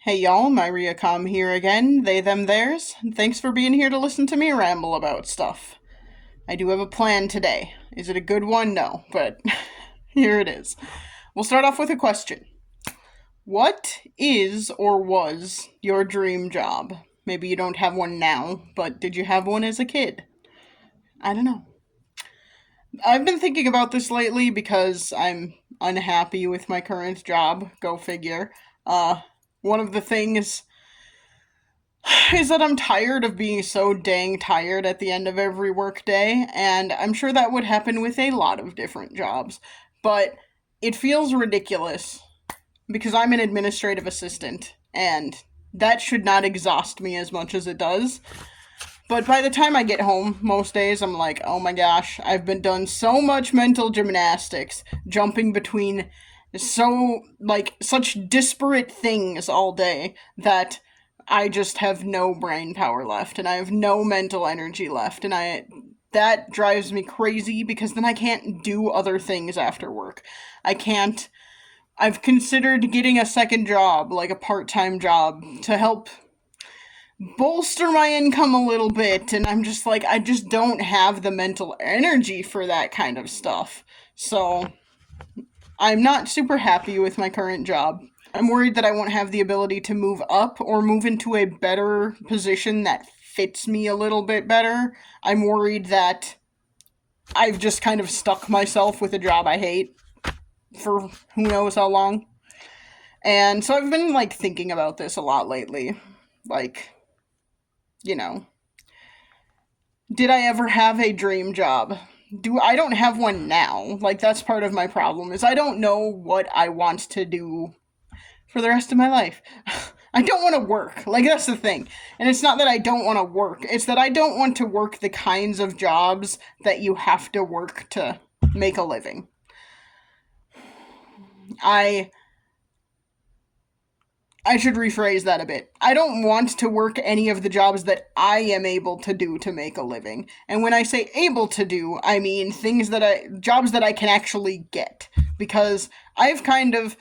Hey y'all, Myria Com here again, they them theirs. Thanks for being here to listen to me ramble about stuff. I do have a plan today. Is it a good one? No, but here it is. We'll start off with a question. What is or was your dream job? Maybe you don't have one now, but did you have one as a kid? I don't know. I've been thinking about this lately because I'm unhappy with my current job. Go figure. Uh, One of the things is that I'm tired of being so dang tired at the end of every workday, and I'm sure that would happen with a lot of different jobs. But it feels ridiculous because I'm an administrative assistant, and that should not exhaust me as much as it does. But by the time I get home, most days I'm like, oh my gosh, I've been done so much mental gymnastics, jumping between such disparate things all day that I just have no brain power left and I have no mental energy left, and I that drives me crazy because then I can't do other things after work. I can't I've considered getting a second job, like a part-time job to help bolster my income a little bit, and I'm just like I just don't have the mental energy for that kind of stuff. So, I'm not super happy with my current job. I'm worried that I won't have the ability to move up or move into a better position that fits me a little bit better. I'm worried that I've just kind of stuck myself with a job I hate for who knows how long. And so I've been like thinking about this a lot lately. Like, you know, did I ever have a dream job? Do I don't have one now. Like that's part of my problem is I don't know what I want to do for the rest of my life. I don't want to work. Like, that's the thing. And it's not that I don't want to work, it's that I don't want to work the kinds of jobs that you have to work to make a living. I. I should rephrase that a bit. I don't want to work any of the jobs that I am able to do to make a living. And when I say able to do, I mean jobs that I can actually get. Because I've kind of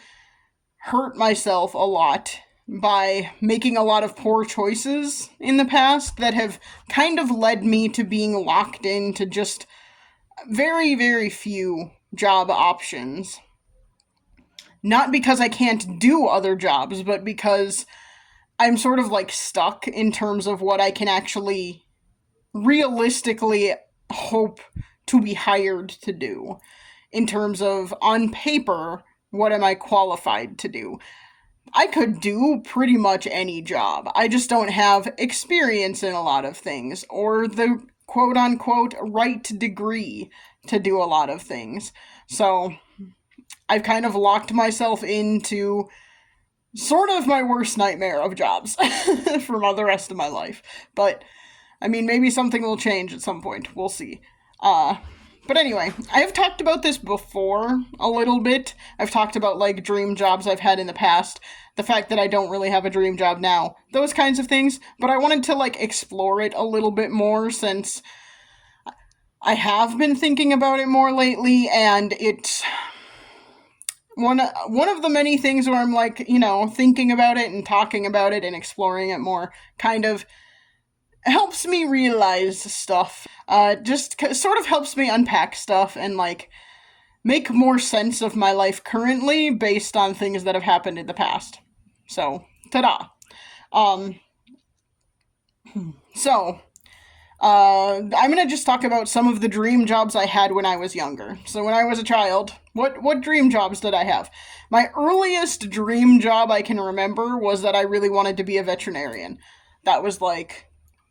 hurt myself a lot by making a lot of poor choices in the past that have kind of led me to being locked into just very, very few job options. Not because I can't do other jobs, but because I'm sort of like stuck in terms of what I can actually realistically hope to be hired to do. In terms of, on paper, what am I qualified to do? I could do pretty much any job. I just don't have experience in a lot of things, or the quote unquote right degree to do a lot of things. So, I've kind of locked myself into sort of my worst nightmare of jobs for the rest of my life. But, I mean, maybe something will change at some point. We'll see. But anyway, I have talked about this before a little bit. I've talked about, like, dream jobs I've had in the past. The fact that I don't really have a dream job now. Those kinds of things. But I wanted to, like, explore it a little bit more since I have been thinking about it more lately, and it's one of the many things where I'm like, thinking about it and talking about it and exploring it more kind of helps me realize stuff. Just sort of helps me unpack stuff and like make more sense of my life currently based on things that have happened in the past. So, ta-da. Um, so, I'm gonna just talk about some of the dream jobs I had when I was younger. So when I was a child, what dream jobs did I have? My earliest dream job I can remember was that I really wanted to be a veterinarian. That was like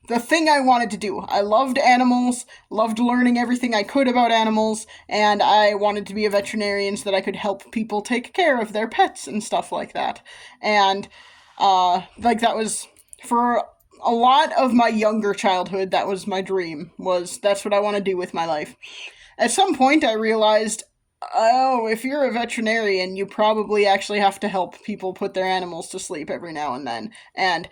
the thing I wanted to do. I loved animals, loved learning everything I could about animals, and I wanted to be a veterinarian so that I could help people take care of their pets and stuff like that. And like that was for a lot of my younger childhood, that was my dream, was that's what I want to do with my life. At some point, I realized, oh, if you're a veterinarian, you probably actually have to help people put their animals to sleep every now and then. And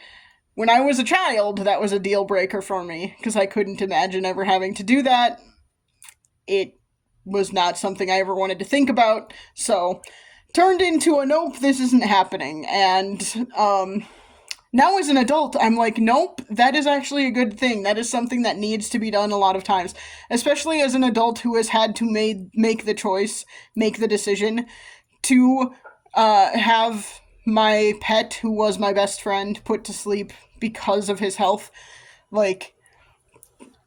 when I was a child, that was a deal breaker for me, because I couldn't imagine ever having to do that. It was not something I ever wanted to think about, so turned into a nope, this isn't happening. And now as an adult, I'm like, nope, that is actually a good thing. That is something that needs to be done a lot of times, especially as an adult who has had to make the choice, make the decision to have my pet, who was my best friend, put to sleep because of his health. Like,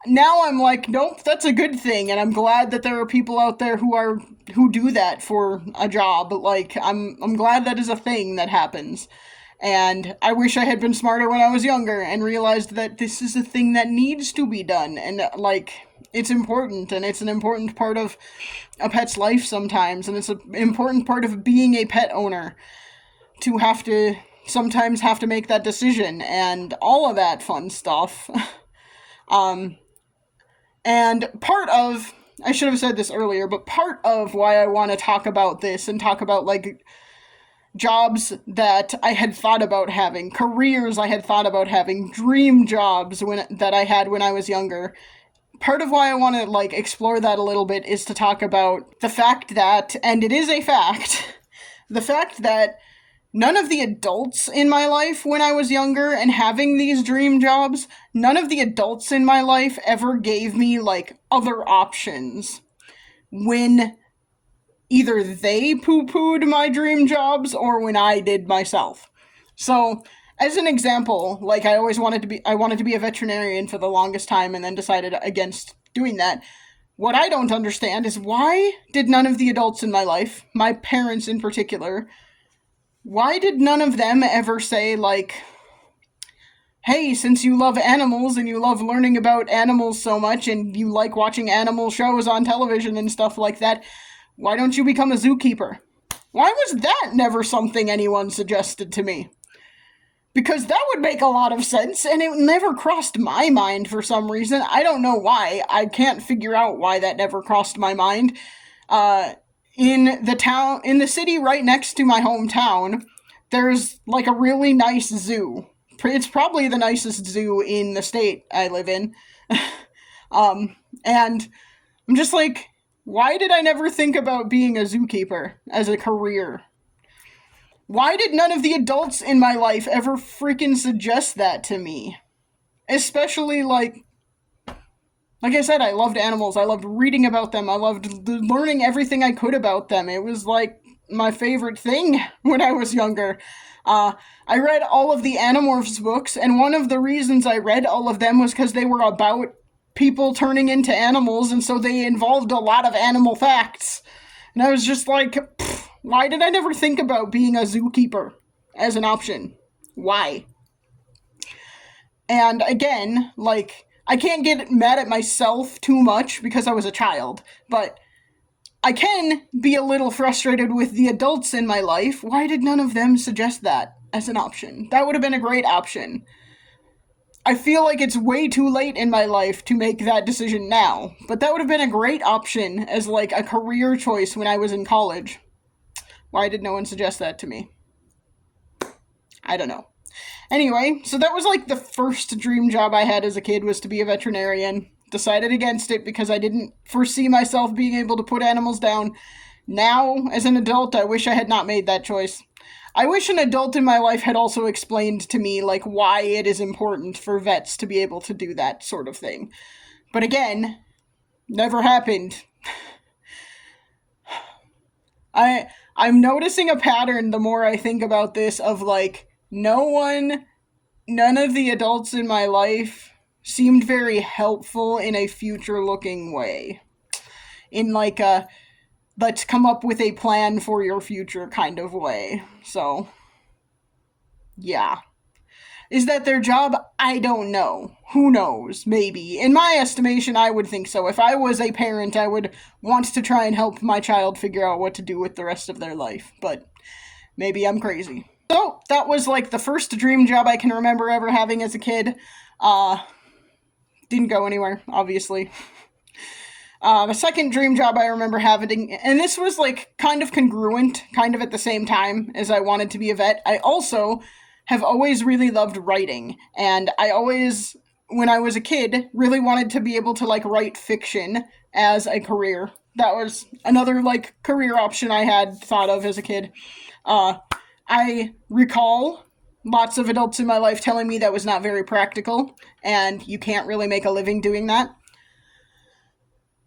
now I'm like, nope, that's a good thing, and I'm glad that there are people out there who do that for a job. Like, I'm glad that is a thing that happens. And I wish I had been smarter when I was younger and realized that this is a thing that needs to be done, and like, it's important, and it's an important part of a pet's life sometimes, and it's an important part of being a pet owner to sometimes have to make that decision and all of that fun stuff. And I should have said this earlier, but part of why I want to talk about this and talk about, like, jobs that I had thought about having, careers I had thought about having, dream jobs that I had when I was younger. Part of why I want to, like, explore that a little bit is to talk about the fact that, and it is a fact, the fact that none of the adults in my life when I was younger and having these dream jobs, none of the adults in my life ever gave me, like, other options when either they poo-pooed my dream jobs or when I did myself. So, as an example, like, I wanted to be a veterinarian for the longest time and then decided against doing that. What I don't understand is, why did none of the adults in my life, my parents in particular, why did none of them ever say, like, hey, since you love animals and you love learning about animals so much and you like watching animal shows on television and stuff like that, why don't you become a zookeeper? Why was that never something anyone suggested to me? Because that would make a lot of sense, and it never crossed my mind for some reason. I don't know why. I can't figure out why that never crossed my mind. In the city right next to my hometown, there's, like, a really nice zoo. It's probably the nicest zoo in the state I live in. And I'm just like, why did I never think about being a zookeeper as a career? Why did none of the adults in my life ever freaking suggest that to me? Especially, like I said, I loved animals. I loved reading about them. I loved learning everything I could about them. It was, like, my favorite thing when I was younger. I read all of the Animorphs books, and one of the reasons I read all of them was because they were about people turning into animals, and so they involved a lot of animal facts. And I was just like, why did I never think about being a zookeeper as an option? Why? And again, like, I can't get mad at myself too much because I was a child, but I can be a little frustrated with the adults in my life. Why did none of them suggest that as an option? That would have been a great option. I feel like it's way too late in my life to make that decision now, but that would have been a great option as, like, a career choice when I was in college. Why did no one suggest that to me? I don't know. Anyway, so that was, like, the first dream job I had as a kid, was to be a veterinarian. Decided against it because I didn't foresee myself being able to put animals down. Now, as an adult, I wish I had not made that choice. I wish an adult in my life had also explained to me, like, why it is important for vets to be able to do that sort of thing. But again, never happened. I'm noticing a pattern the more I think about this of, like, none of the adults in my life seemed very helpful in a future-looking way. In, like, a let's come up with a plan for your future kind of way. So, yeah. Is that their job? I don't know. Who knows? Maybe. In my estimation, I would think so. If I was a parent, I would want to try and help my child figure out what to do with the rest of their life. But maybe I'm crazy. So, that was, like, the first dream job I can remember ever having as a kid. Didn't go anywhere, obviously. The second dream job I remember having, and this was, like, kind of congruent, kind of at the same time as I wanted to be a vet. I also have always really loved writing, and I when I was a kid, really wanted to be able to, like, write fiction as a career. That was another like career option I had thought of as a kid. Uh, I recall lots of adults in my life telling me that was not very practical, and you can't really make a living doing that.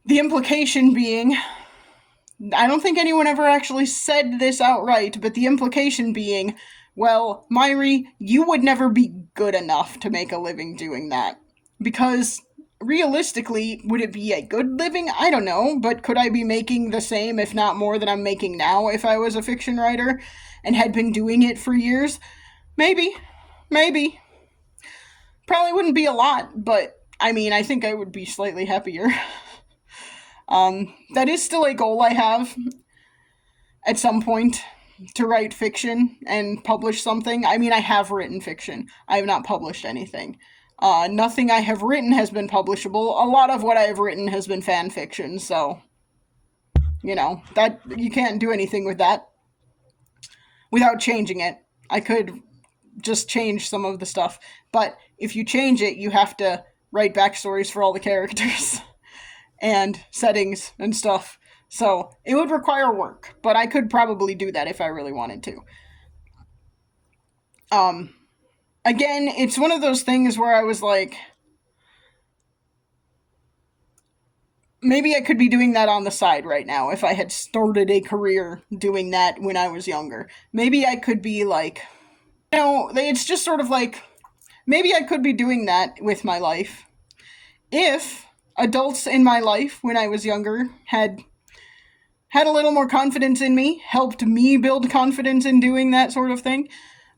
The implication being, I don't think anyone ever actually said this outright, but the implication being, well, Myri, you would never be good enough to make a living doing that. Because realistically, would it be a good living? I don't know, but could I be making the same, if not more, than I'm making now if I was a fiction writer and had been doing it for years? Maybe. Maybe. Probably wouldn't be a lot, but I mean, I think I would be slightly happier. That is still a goal I have at some point, to write fiction and publish something. I mean, I have written fiction. I have not published anything. Nothing I have written has been publishable. A lot of what I have written has been fan fiction, so that you can't do anything with that without changing it. I could just change some of the stuff, but if you change it, you have to write backstories for all the characters and settings and stuff. So it would require work, but I could probably do that if I really wanted to. Again, it's one of those things where I was like, maybe I could be doing that on the side right now if I had started a career doing that when I was younger. Maybe I could be like, it's just sort of like, maybe I could be doing that with my life if adults in my life when I was younger had a little more confidence in me, helped me build confidence in doing that sort of thing.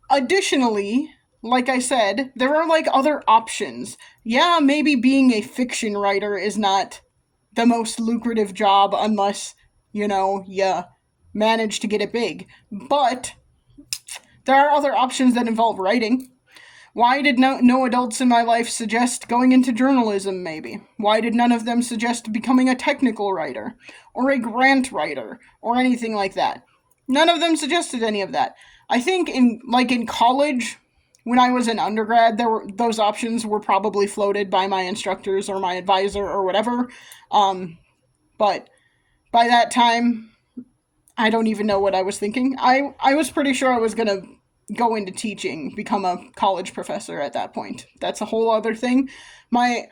Additionally, like I said, there are like other options. Yeah, maybe being a fiction writer is not the most lucrative job unless, you manage to get it big. But there are other options that involve writing. Why did no adults in my life suggest going into journalism, maybe? Why did none of them suggest becoming a technical writer, or a grant writer, or anything like that? None of them suggested any of that. I think in college, when I was an undergrad, those options were probably floated by my instructors or my advisor or whatever. But by that time, I don't even know what I was thinking. I was pretty sure I was going to go into teaching, become a college professor at that point. That's a whole other thing. My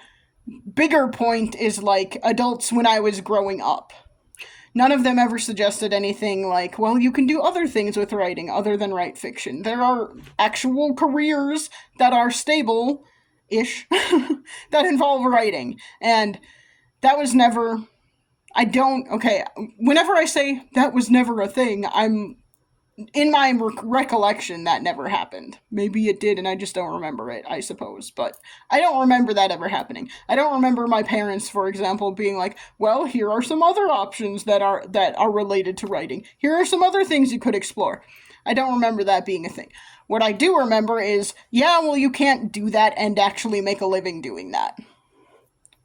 bigger point is like adults when I was growing up. None of them ever suggested anything like, well, you can do other things with writing other than write fiction. There are actual careers that are stable-ish that involve writing. And that was never... whenever I say that was never a thing, I'm in my recollection, that never happened. Maybe it did, and I just don't remember it, I suppose. But I don't remember that ever happening. I don't remember my parents, for example, being like, well, here are some other options that are related to writing. Here are some other things you could explore. I don't remember that being a thing. What I do remember is, yeah, well, you can't do that and actually make a living doing that.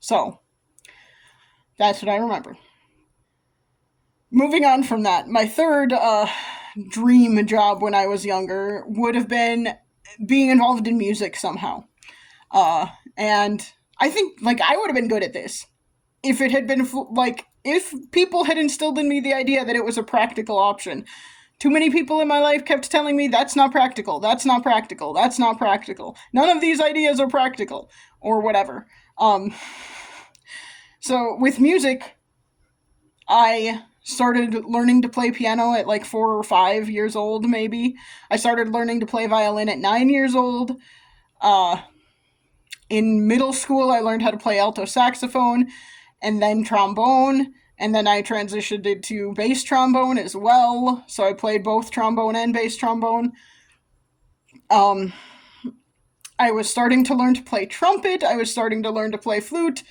So, that's what I remember. Moving on from that, my third, dream job when I was younger would have been being involved in music somehow. And I think, I would have been good at this if it had been, if people had instilled in me the idea that it was a practical option. Too many people in my life kept telling me, that's not practical, that's not practical, that's not practical. None of these ideas are practical, or whatever. So with music, I started learning to play piano at 4 or 5 years old, maybe. I started learning to play violin at 9 years old. In middle school, I learned how to play alto saxophone, and then trombone, and then I transitioned into bass trombone as well, so I played both trombone and bass trombone. I was starting to learn to play trumpet, I was starting to learn to play flute.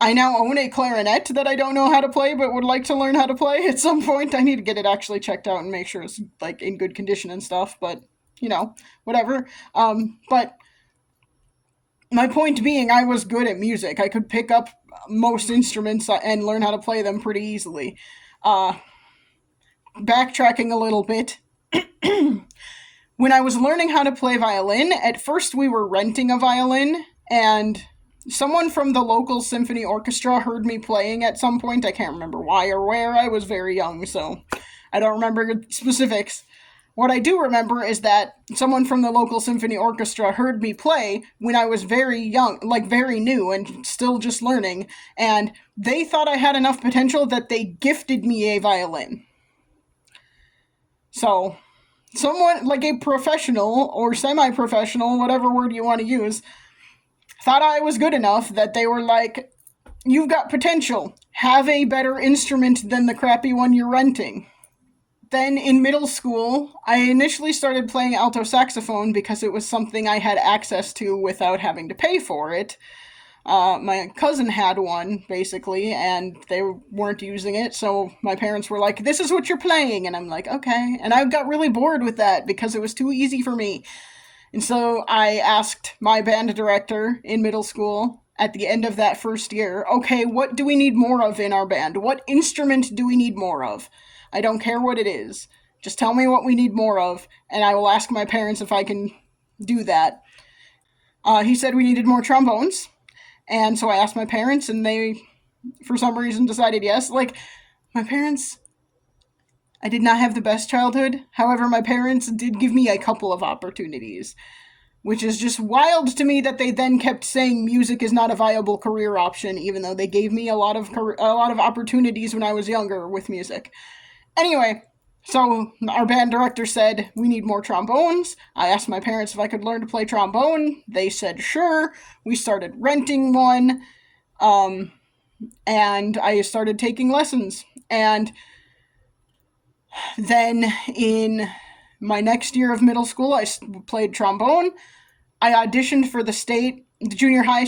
I now own a clarinet that I don't know how to play, but would like to learn how to play at some point. I need to get it actually checked out and make sure it's, in good condition and stuff, but, whatever. But my point being, I was good at music. I could pick up most instruments and learn how to play them pretty easily. Backtracking a little bit, when I was learning how to play violin, at first we were renting a violin, and someone from the local symphony orchestra heard me playing at some point. I can't remember why or where. I was very young, so I don't remember specifics. What I do remember is that someone from the local symphony orchestra heard me play when I was very young, like very new and still just learning, and they thought I had enough potential that they gifted me a violin. So, someone like a professional or semi professional, whatever word you want to use, thought I was good enough that they were like, "You've got potential. Have a better instrument than the crappy one you're renting." Then in middle school, I initially started playing alto saxophone because it was something I had access to without having to pay for it. My cousin had one, basically, and they weren't using it, so my parents were like, "This is what you're playing," and I'm like, "Okay." And I got really bored with that because it was too easy for me. And so I asked my band director in middle school at the end of that first year, "Okay, what do we need more of in our band? What instrument do we need more of? I don't care what it is. Just tell me what we need more of, and I will ask my parents if I can do that." He said we needed more trombones, and so I asked my parents, and they, for some reason, decided yes. Like, my parents, I did not have the best childhood. However, my parents did give me a couple of opportunities, which is just wild to me that they then kept saying music is not a viable career option, even though they gave me a lot of opportunities when I was younger with music. Anyway, so our band director said we need more trombones. I asked my parents if I could learn to play trombone. They said sure. We started renting one, and I started taking lessons. And then in my next year of middle school, I played trombone. I auditioned for the junior high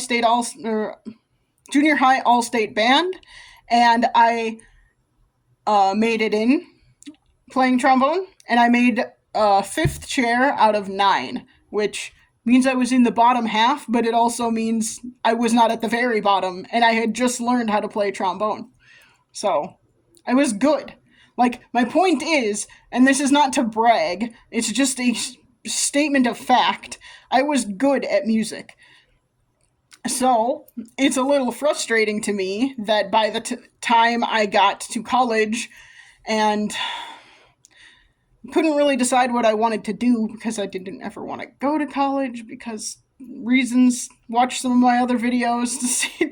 all state band, and I made it in playing trombone, and I made a fifth chair out of 9, which means I was in the bottom half, but it also means I was not at the very bottom, and I had just learned how to play trombone. So, I was good. Like, my point is, and this is not to brag, it's just a statement of fact, I was good at music. So, it's a little frustrating to me that by the time I got to college and couldn't really decide what I wanted to do because I didn't ever want to go to college because reasons. Watch some of my other videos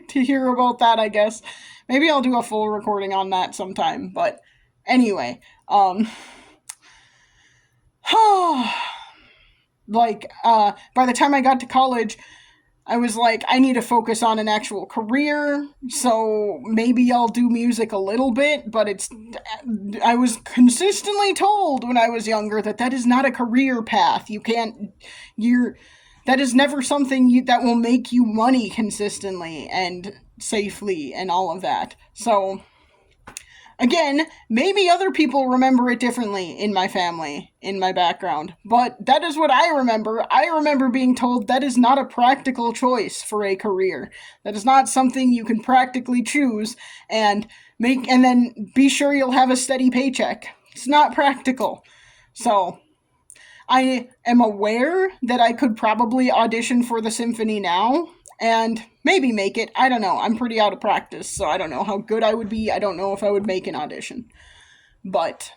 to hear about that, I guess. Maybe I'll do a full recording on that sometime, but anyway, by the time I got to college, I was like, I need to focus on an actual career, so maybe I'll do music a little bit, but I was consistently told when I was younger that is not a career path. That is never something that will make you money consistently and safely and all of that. So, again, maybe other people remember it differently in my family, in my background, but that is what I remember. I remember being told that is not a practical choice for a career. That is not something you can practically choose and then be sure you'll have a steady paycheck. It's not practical. So, I am aware that I could probably audition for the symphony now and maybe make it. I don't know. I'm pretty out of practice, so I don't know how good I would be. I don't know if I would make an audition. But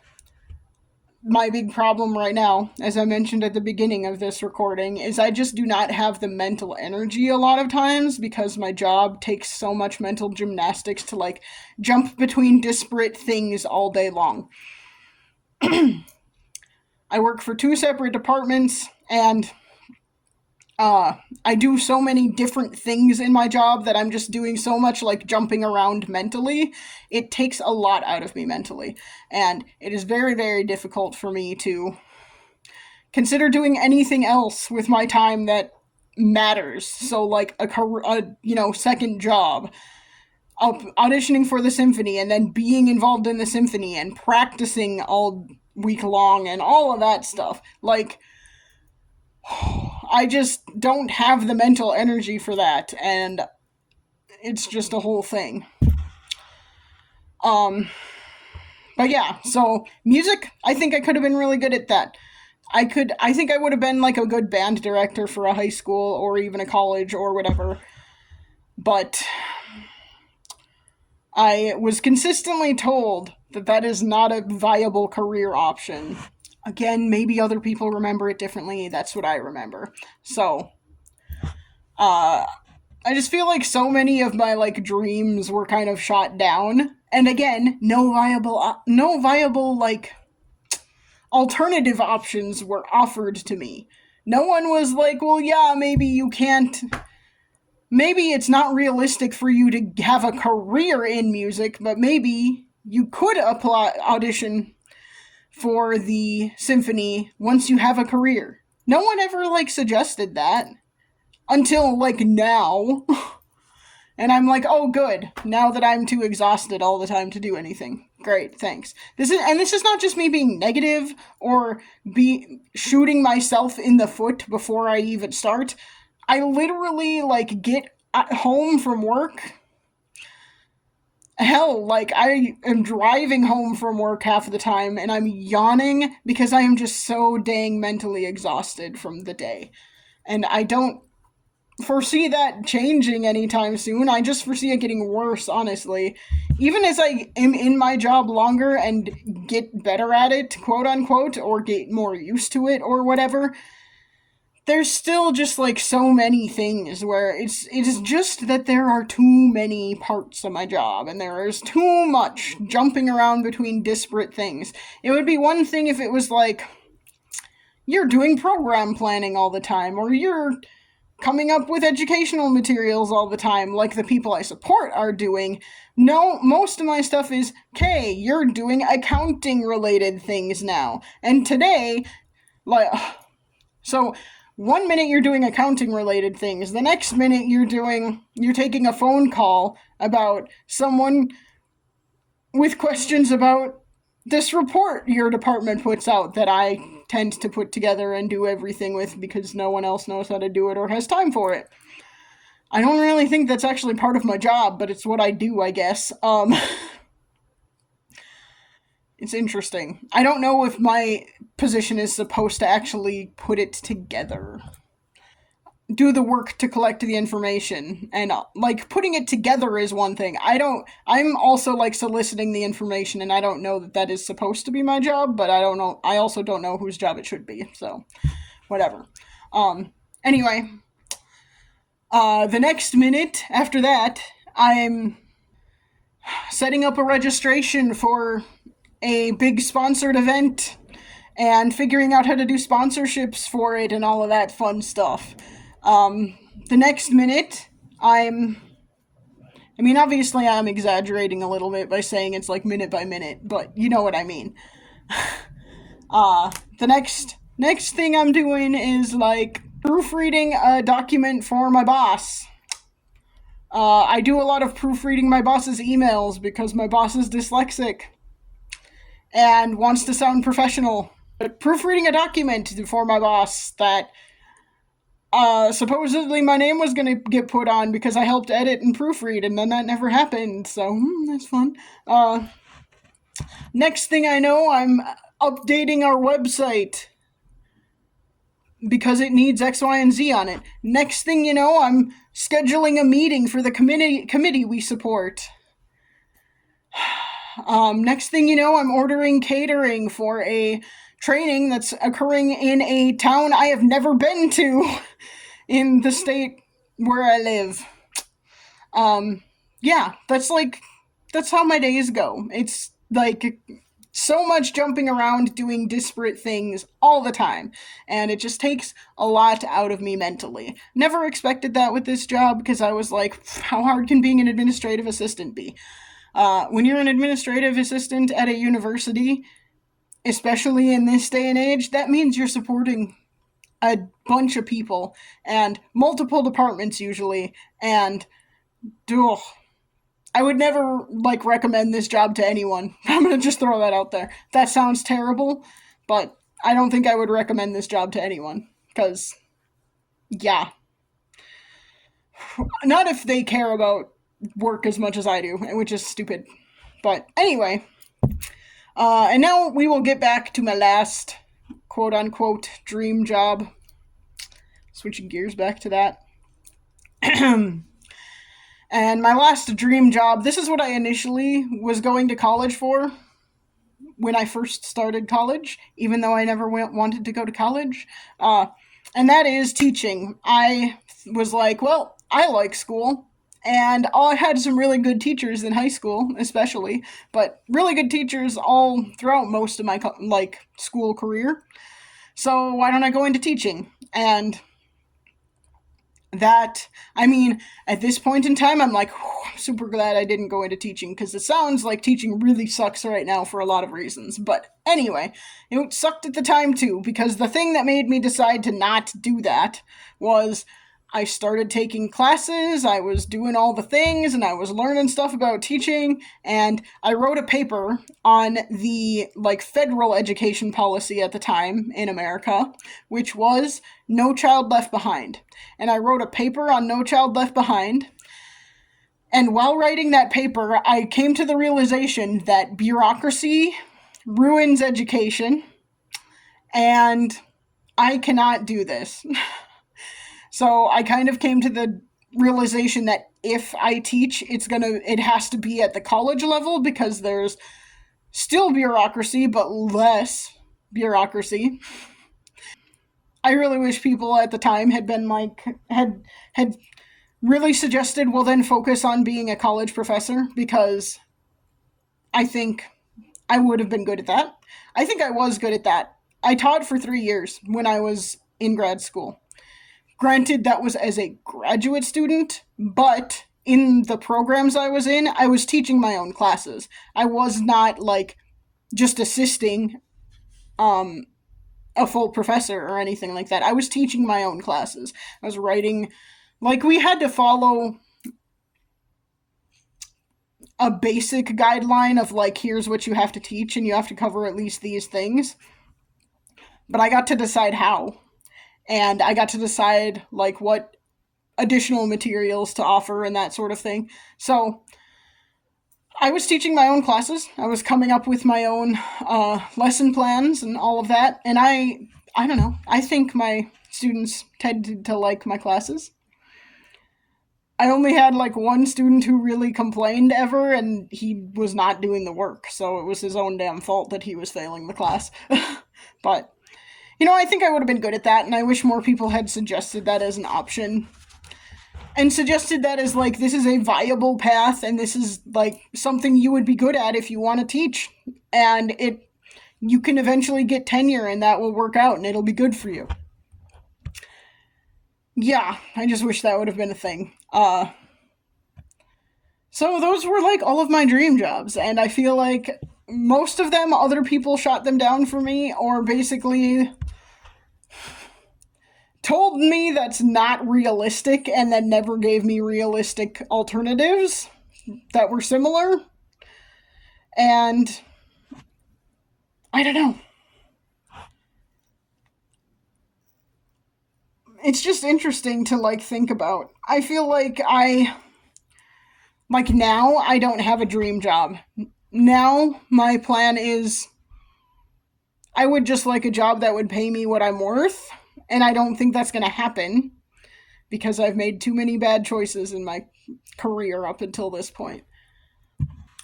my big problem right now, as I mentioned at the beginning of this recording, is I just do not have the mental energy a lot of times because my job takes so much mental gymnastics to, like, jump between disparate things all day long. I work for 2 separate departments, and I do so many different things in my job that I'm just doing so much, like, jumping around mentally. It takes a lot out of me mentally, and it is very, very difficult for me to consider doing anything else with my time that matters. So, like, a second job, auditioning for the symphony, and then being involved in the symphony, and practicing all week long, and all of that stuff. Like, I just don't have the mental energy for that, and it's just a whole thing. But yeah, so music, I think I could have been really good at that. I think I would have been like a good band director for a high school or even a college or whatever. But I was consistently told that that is not a viable career option. Again, maybe other people remember it differently. That's what I remember. So, I just feel like so many of my like dreams were kind of shot down. And again, no viable like alternative options were offered to me. No one was like, well, yeah, maybe you can't. Maybe it's not realistic for you to have a career in music, but maybe you could audition for the symphony once you have a career. No one ever like suggested that until like now. And I'm like, oh, good. Now that I'm too exhausted all the time to do anything. Great, thanks. This is not just me being negative or be shooting myself in the foot before I even start. I literally like get home from work. Hell, like I am driving home from work half of the time and I'm yawning because I am just so dang mentally exhausted from the day. And I don't foresee that changing anytime soon. I just foresee it getting worse, honestly. Even as I am in my job longer and get better at it, quote unquote, or get more used to it or whatever, there's still just like so many things where it is just that there are too many parts of my job and there is too much jumping around between disparate things. It would be one thing if it was like you're doing program planning all the time or you're coming up with educational materials all the time, like the people I support are doing. No, most of my stuff is, okay, you're doing accounting related things now. And today, like, so 1 minute you're doing accounting related things, the next minute you're taking a phone call about someone with questions about this report your department puts out that I tend to put together and do everything with because no one else knows how to do it or has time for it. I don't really think that's actually part of my job, but it's what I do, I guess. It's interesting. I don't know if my position is supposed to actually put it together. Do the work to collect the information, and like putting it together is one thing. I'm also like soliciting the information, and I don't know that that is supposed to be my job, but I also don't know whose job it should be, so whatever. Anyway, the next minute after that, I'm setting up a registration for a big sponsored event and figuring out how to do sponsorships for it and all of that fun stuff. The next minute, obviously I'm exaggerating a little bit by saying it's like minute by minute, but you know what I mean. The next thing I'm doing is like proofreading a document for my boss. I do a lot of proofreading my boss's emails because my boss is dyslexic and wants to sound professional. But proofreading a document for my boss that supposedly my name was going to get put on because I helped edit and proofread, and then that never happened, so that's fun. Next thing I know, I'm updating our website because it needs X, Y, and Z on it. Next thing you know, I'm scheduling a meeting for the committee we support. Next thing you know, I'm ordering catering for a training that's occurring in a town I have never been to in the state where I live. Yeah, that's how my days go. It's like so much jumping around doing disparate things all the time, and it just takes a lot out of me mentally. Never expected that with this job because I was like, how hard can being an administrative assistant be? When you're an administrative assistant at a university, especially in this day and age, that means you're supporting a bunch of people and multiple departments usually, and I would never recommend this job to anyone. I'm gonna just throw that out there. That sounds terrible, but I don't think I would recommend this job to anyone because yeah, not if they care about work as much as I do, which is stupid. But anyway, and now we will get back to my last quote-unquote dream job. Switching gears back to that. And my last dream job, this is what I initially was going to college for when I first started college, even though I never wanted to go to college. Uh, and that is teaching. I was like, well, I like school. And I had some really good teachers in high school, especially, but really good teachers all throughout most of my school career. So why don't I go into teaching? And that, I mean, at this point in time, I'm like, I'm super glad I didn't go into teaching because it sounds like teaching really sucks right now for a lot of reasons. But anyway, it sucked at the time too because the thing that made me decide to not do that was I started taking classes, I was doing all the things, and I was learning stuff about teaching, and I wrote a paper on the federal education policy at the time in America, which was No Child Left Behind. And I wrote a paper on No Child Left Behind. And while writing that paper, I came to the realization that bureaucracy ruins education, and I cannot do this. So I kind of came to the realization that if I teach, it has to be at the college level because there's still bureaucracy, but less bureaucracy. I really wish people at the time had been had really suggested, well, then focus on being a college professor because I think I would have been good at that. I think I was good at that. I taught for 3 years when I was in grad school. Granted, that was as a graduate student, but in the programs I was in, I was teaching my own classes. I was not just assisting a full professor or anything like that. I was teaching my own classes. I was writing, we had to follow a basic guideline of here's what you have to teach and you have to cover at least these things. But I got to decide how. And I got to decide what additional materials to offer and that sort of thing. So I was teaching my own classes. I was coming up with my own lesson plans and all of that. And I don't know. I think my students tended to like my classes. I only had one student who really complained ever, and he was not doing the work. So it was his own damn fault that he was failing the class. But I think I would have been good at that, and I wish more people had suggested that as an option. And suggested that as, this is a viable path, and this is, something you would be good at if you want to teach. And you can eventually get tenure, and that will work out, and it'll be good for you. Yeah, I just wish that would have been a thing. So those were, all of my dream jobs, and I feel like most of them, other people shot them down for me, or basically told me that's not realistic and then never gave me realistic alternatives that were similar. And I don't know. It's just interesting to think about. I feel like now I don't have a dream job. Now my plan is I would just like a job that would pay me what I'm worth. And I don't think that's going to happen because I've made too many bad choices in my career up until this point.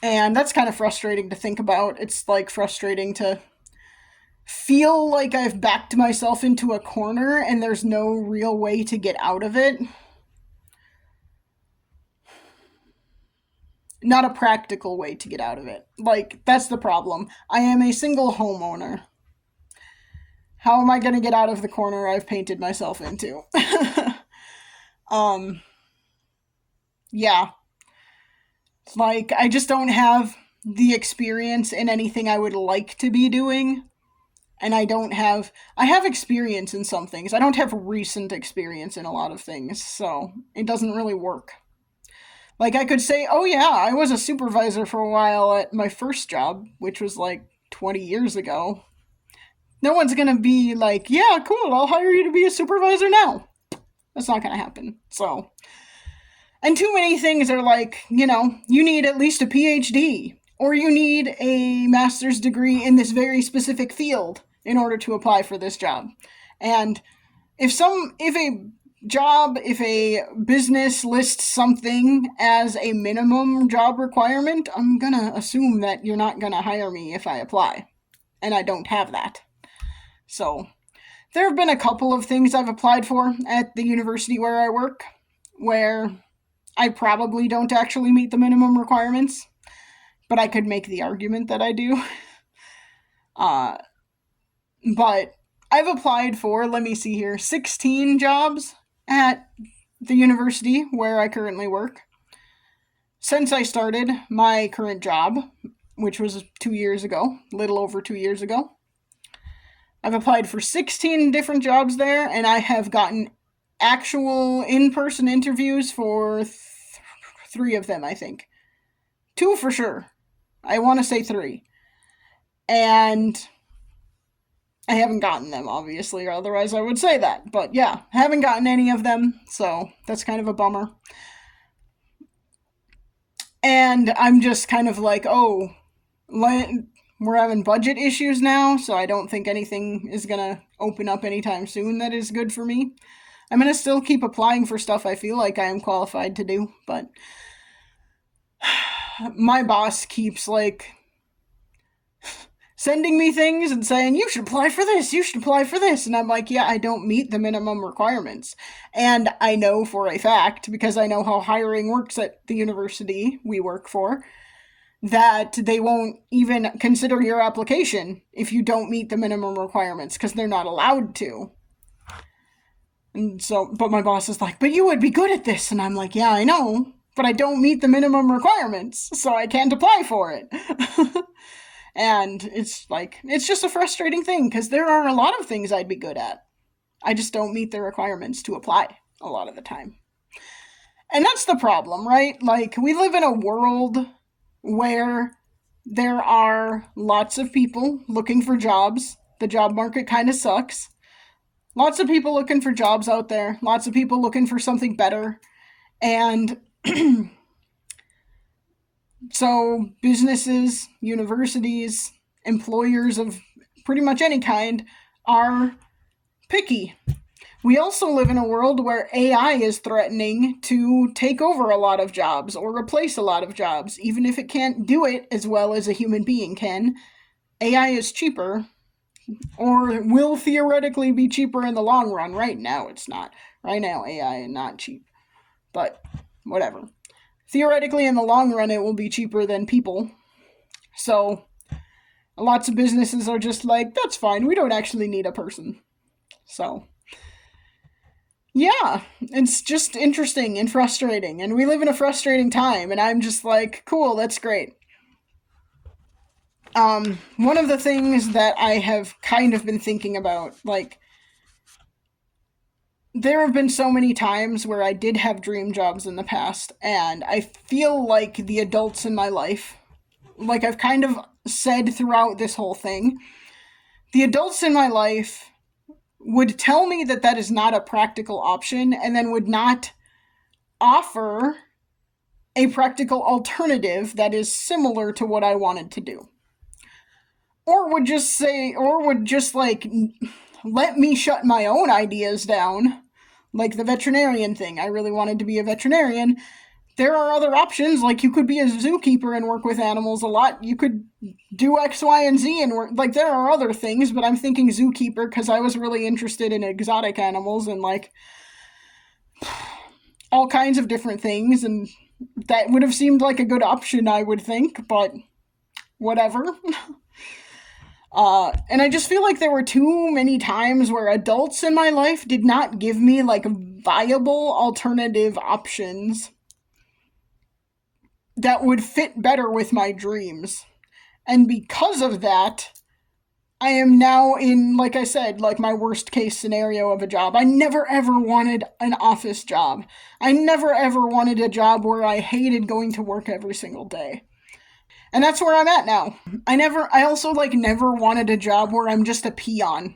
And that's kind of frustrating to think about. It's frustrating to feel like I've backed myself into a corner and there's no real way to get out of it. Not a practical way to get out of it. That's the problem. I am a single homeowner. How am I going to get out of the corner I've painted myself into? Yeah. I just don't have the experience in anything I would like to be doing. And I have experience in some things. I don't have recent experience in a lot of things, so it doesn't really work. I could say, oh yeah, I was a supervisor for a while at my first job, which was 20 years ago. No one's gonna be yeah, cool, I'll hire you to be a supervisor now. That's not gonna happen. So, and too many things are you need at least a PhD, or you need a master's degree in this very specific field in order to apply for this job. And if a job, if a business lists something as a minimum job requirement, I'm gonna assume that you're not gonna hire me if I apply. And I don't have that. So, there have been a couple of things I've applied for at the university where I work where I probably don't actually meet the minimum requirements, but I could make the argument that I do. Uh, but I've applied for, let me see here, 16 jobs at the university where I currently work since I started my current job, which was 2 years ago, little over 2 years ago. I've applied for 16 different jobs there, and I have gotten actual in-person interviews for three of them, I think. Two for sure. I want to say three. And I haven't gotten them, obviously, or otherwise I would say that. But yeah, haven't gotten any of them, so that's kind of a bummer. And I'm just kind of like, oh, we're having budget issues now, so I don't think anything is gonna open up anytime soon that is good for me. I'm gonna still keep applying for stuff I feel like I am qualified to do, but my boss keeps like sending me things and saying, you should apply for this, you should apply for this. And I'm like, yeah, I don't meet the minimum requirements. And I know for a fact, because I know how hiring works at the university we work for, that they won't even consider your application if you don't meet the minimum requirements, because they're not allowed to. And so, but my boss is like, but you would be good at this. And I'm like, yeah, I know, but I don't meet the minimum requirements, so I can't apply for it. And it's like, it's just a frustrating thing because there are a lot of things I'd be good at. I just don't meet the requirements to apply a lot of the time. And that's the problem, right? Like, we live in a world where there are lots of people looking for jobs. The job market kind of sucks. Lots of people looking for jobs out there. Lots of people looking for something better. And so businesses, universities, employers of pretty much any kind are picky. We also live in a world where AI is threatening to take over a lot of jobs or replace a lot of jobs, even if it can't do it as well as a human being can. AI is cheaper, or will theoretically be cheaper in the long run. Right now, it's not. Right now, AI is not cheap. But whatever. Theoretically, in the long run, it will be cheaper than people. So, lots of businesses are just like, that's fine, we don't actually need a person. So, yeah, it's just interesting and frustrating. And we live in a frustrating time, and I'm just like, cool, that's great. One of the things that I have kind of been thinking about, like, there have been so many times where I did have dream jobs in the past, and I feel like the adults in my life, like I've kind of said throughout this whole thing, the adults in my life would tell me that that is not a practical option, and then would not offer a practical alternative that is similar to what I wanted to do. Or would just say, or would just like let me shut my own ideas down, like the veterinarian thing. I really wanted to be a veterinarian. There are other options, like you could be a zookeeper and work with animals a lot. You could do X, Y, and Z and work, like there are other things, but I'm thinking zookeeper because I was really interested in exotic animals and like all kinds of different things, and that would have seemed like a good option, I would think, but whatever. And I just feel like there were too many times where adults in my life did not give me like viable alternative options that would fit better with my dreams. And because of that, I am now in, like I said, like my worst case scenario of a job. I never ever wanted an office job. I never ever wanted a job where I hated going to work every single day. And that's where I'm at now. I also like never wanted a job where I'm just a peon.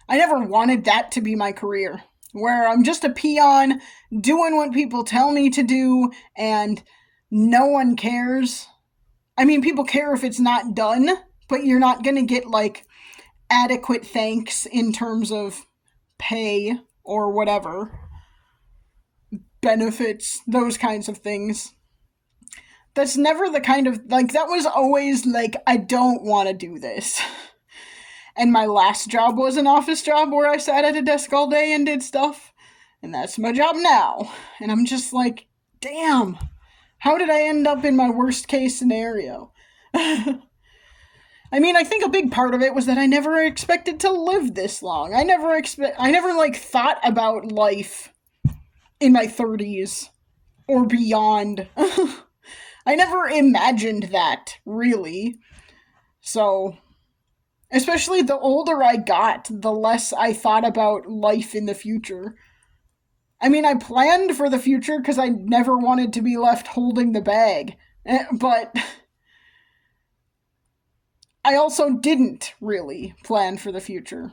I never wanted that to be my career, where I'm just a peon doing what people tell me to do and no one cares. I mean, people care if it's not done, but you're not going to get like adequate thanks in terms of pay or whatever. benefits, those kinds of things. That's never the kind of, like, that was always like, I don't want to do this. And my last job was an office job where I sat at a desk all day and did stuff. And that's my job now. And I'm just like, damn, how did I end up in my worst case scenario? I mean, I think a big part of it was that I never expected to live this long. I never like thought about life in my 30s or beyond. I never imagined that, really. So, especially the older I got, the less I thought about life in the future. I mean, I planned for the future because I never wanted to be left holding the bag. But I also didn't really plan for the future.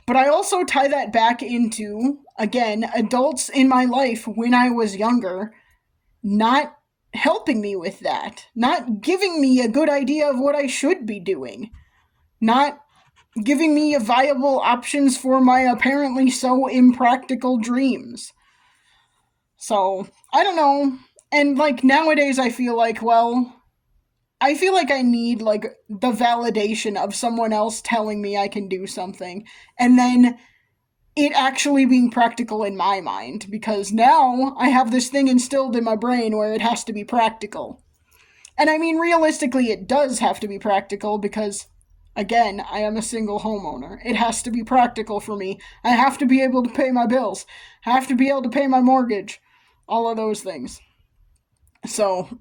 But I also tie that back into, again, adults in my life when I was younger not helping me with that, not giving me a good idea of what I should be doing, not giving me viable options for my apparently so impractical dreams. So, I don't know. And, like, nowadays I feel like, well, I feel like I need, like, the validation of someone else telling me I can do something, and then it actually being practical in my mind, because now I have this thing instilled in my brain where it has to be practical. And I mean, realistically, it does have to be practical because, again, I am a single homeowner. It has to be practical for me. I have to be able to pay my bills. I have to be able to pay my mortgage. All of those things. So,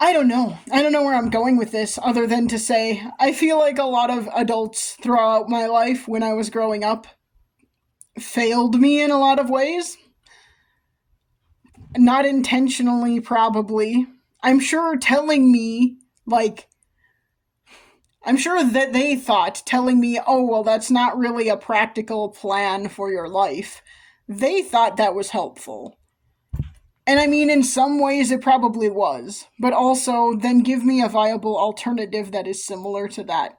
I don't know. I don't know where I'm going with this other than to say I feel like a lot of adults throughout my life when I was growing up failed me in a lot of ways. Not intentionally, probably. I'm sure telling me, like, I'm sure that they thought telling me, oh, well, that's not really a practical plan for your life. They thought that was helpful. And I mean, in some ways it probably was, but also then give me a viable alternative that is similar to that.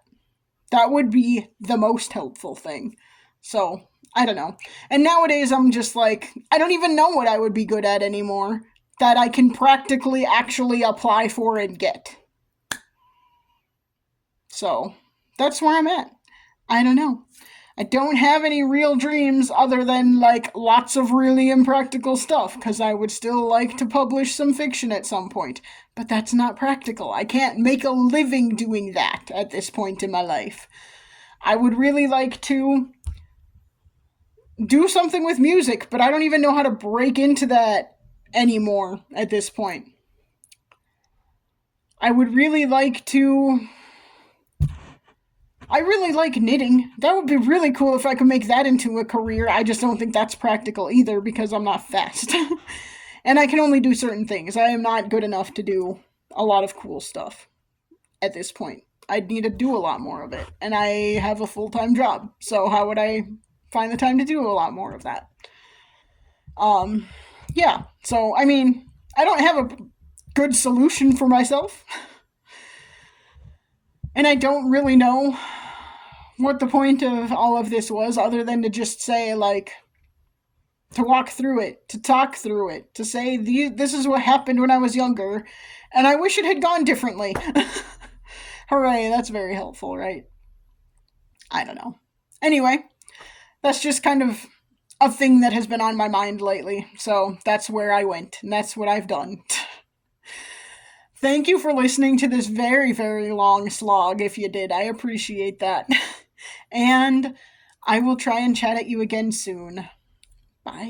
That would be the most helpful thing. So, I don't know. And nowadays I'm just like, I don't even know what I would be good at anymore that I can practically actually apply for and get. So, that's where I'm at. I don't know. I don't have any real dreams other than, like, lots of really impractical stuff, because I would still like to publish some fiction at some point. But that's not practical. I can't make a living doing that at this point in my life. I would really like to do something with music, but I don't even know how to break into that anymore at this point. I would really like to... I really like knitting. That would be really cool if I could make that into a career. I just don't think that's practical either because I'm not fast. And I can only do certain things. I am not good enough to do a lot of cool stuff at this point. I'd need to do a lot more of it. And I have a full-time job. So how would I find the time to do a lot more of that? Yeah. So, I mean, I don't have a good solution for myself. And I don't really know what the point of all of this was, other than to just say, like, to walk through it, to talk through it, to say, this is what happened when I was younger, and I wish it had gone differently. Hooray, that's very helpful, right? I don't know. Anyway, that's just kind of a thing that has been on my mind lately, so that's where I went, and that's what I've done. Thank you for listening to this very, very long slog, if you did. I appreciate that. And I will try and chat at you again soon. Bye.